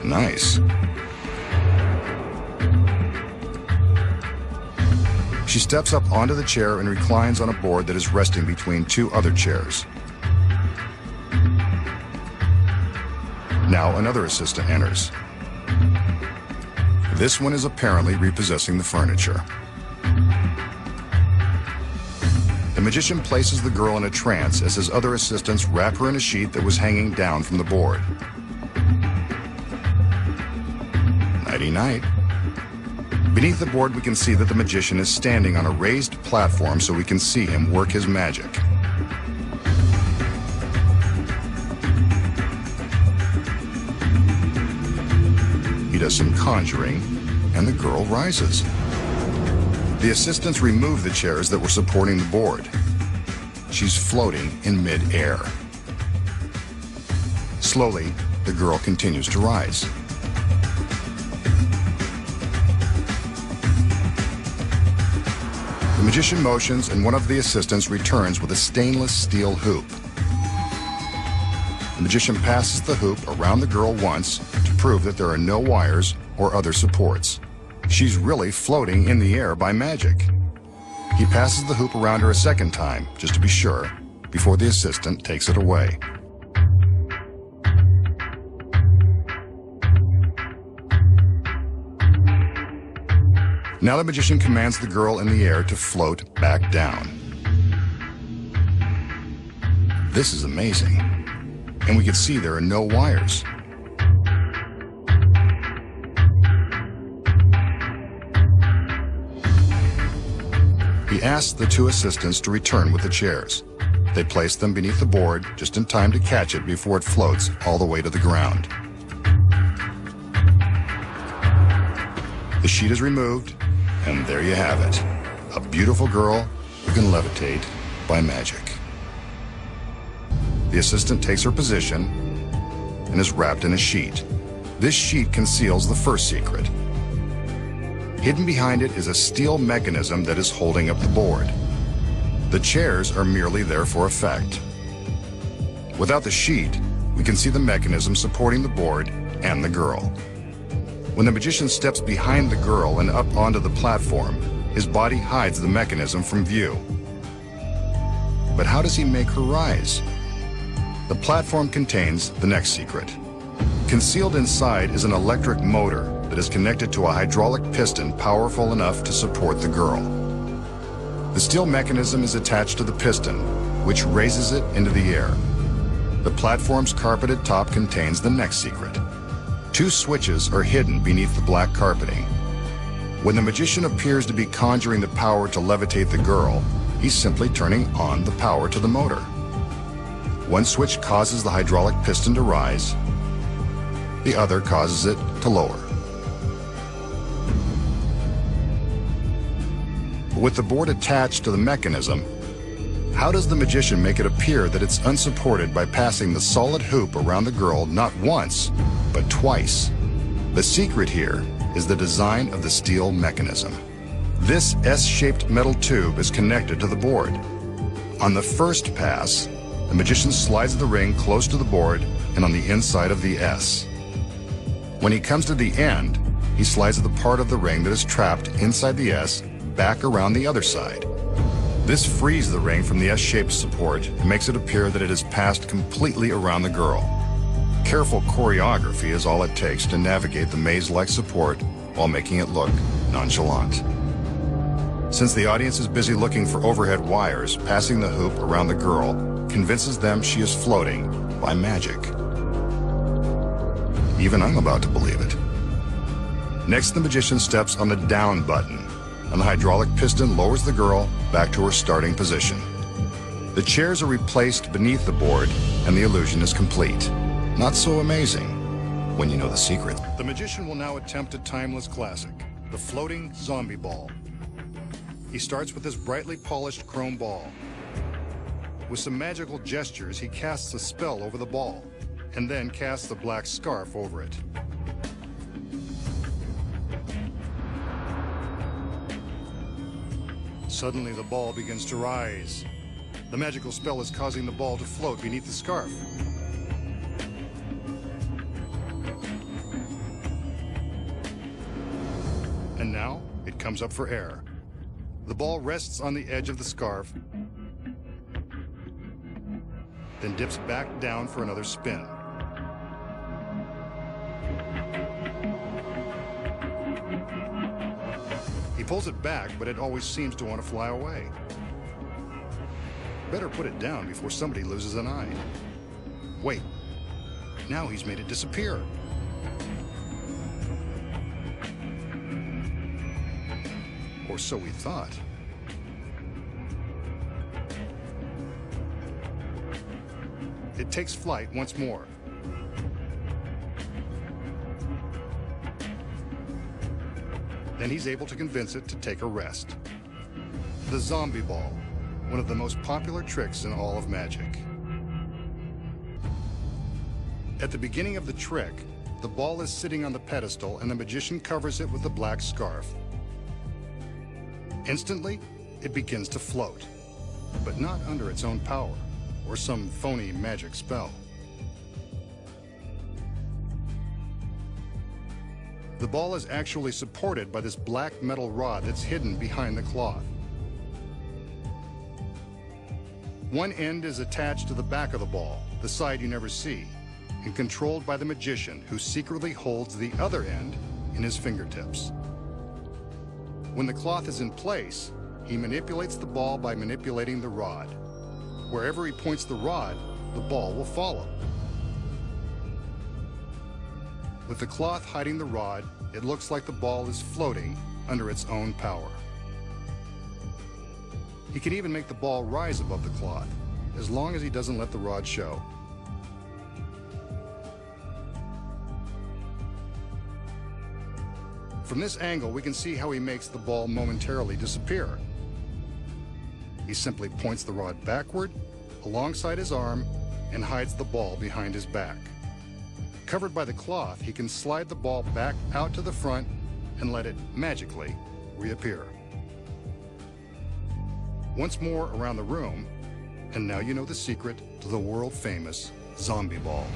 Nice. She steps up onto the chair and reclines on a board that is resting between two other chairs. Now another assistant enters. This one is apparently repossessing the furniture. The magician places the girl in a trance as his other assistants wrap her in a sheet that was hanging down from the board. Nighty-night. Beneath the board, we can see that the magician is standing on a raised platform so we can see him work his magic. He does some conjuring, and the girl rises. The assistants remove the chairs that were supporting the board. She's floating in mid-air. Slowly, the girl continues to rise. The magician motions, and one of the assistants returns with a stainless steel hoop. The magician passes the hoop around the girl once to prove that there are no wires or other supports. She's really floating in the air by magic. He passes the hoop around her a second time, just to be sure, before the assistant takes it away. Now the magician commands the girl in the air to float back down. This is amazing. And we can see there are no wires. He asks the two assistants to return with the chairs. They place them beneath the board just in time to catch it before it floats all the way to the ground. The sheet is removed, and there you have it. A beautiful girl who can levitate by magic. The assistant takes her position and is wrapped in a sheet. This sheet conceals the first secret. Hidden behind it is a steel mechanism that is holding up the board. The chairs are merely there for effect. Without the sheet, we can see the mechanism supporting the board and the girl. When the magician steps behind the girl and up onto the platform, his body hides the mechanism from view. But how does he make her rise? The platform contains the next secret. Concealed inside is an electric motor that is connected to a hydraulic piston powerful enough to support the girl. The steel mechanism is attached to the piston, which raises it into the air. The platform's carpeted top contains the next secret. Two switches are hidden beneath the black carpeting. When the magician appears to be conjuring the power to levitate the girl, he's simply turning on the power to the motor. One switch causes the hydraulic piston to rise, the other causes it to lower. With the board attached to the mechanism, how does the magician make it appear that it's unsupported by passing the solid hoop around the girl not once, but twice? The secret here is the design of the steel mechanism. This S-shaped metal tube is connected to the board. On the first pass, the magician slides the ring close to the board and on the inside of the S. When he comes to the end, he slides the part of the ring that is trapped inside the S back around the other side. This frees the ring from the S-shaped support and makes it appear that it has passed completely around the girl. Careful choreography is all it takes to navigate the maze-like support while making it look nonchalant. Since the audience is busy looking for overhead wires, passing the hoop around the girl convinces them she is floating by magic. Even I'm about to believe it. Next, the magician steps on the down button, and the hydraulic piston lowers the girl back to her starting position. The chairs are replaced beneath the board, and the illusion is complete. Not so amazing when you know the secret. The magician will now attempt a timeless classic, the floating zombie ball. He starts with this brightly polished chrome ball. With some magical gestures, he casts a spell over the ball, and then casts the black scarf over it. Suddenly, the ball begins to rise. The magical spell is causing the ball to float beneath the scarf. And now it comes up for air. The ball rests on the edge of the scarf, then dips back down for another spin. He pulls it back, but it always seems to want to fly away. Better put it down before somebody loses an eye. Wait, now he's made it disappear. Or so we thought. It takes flight once more. Then he's able to convince it to take a rest. The zombie ball, one of the most popular tricks in all of magic. At the beginning of the trick, the ball is sitting on the pedestal and the magician covers it with the black scarf. Instantly, it begins to float, but not under its own power or some phony magic spell. The ball is actually supported by this black metal rod that's hidden behind the cloth. One end is attached to the back of the ball, the side you never see, and controlled by the magician, who secretly holds the other end in his fingertips. When the cloth is in place, he manipulates the ball by manipulating the rod. Wherever he points the rod, the ball will follow. With the cloth hiding the rod, it looks like the ball is floating under its own power. He can even make the ball rise above the cloth, as long as he doesn't let the rod show. From this angle, we can see how he makes the ball momentarily disappear. He simply points the rod backward, alongside his arm, and hides the ball behind his back. Covered by the cloth, he can slide the ball back out to the front and let it magically reappear. Once more around the room, and now you know the secret to the world-famous zombie ball.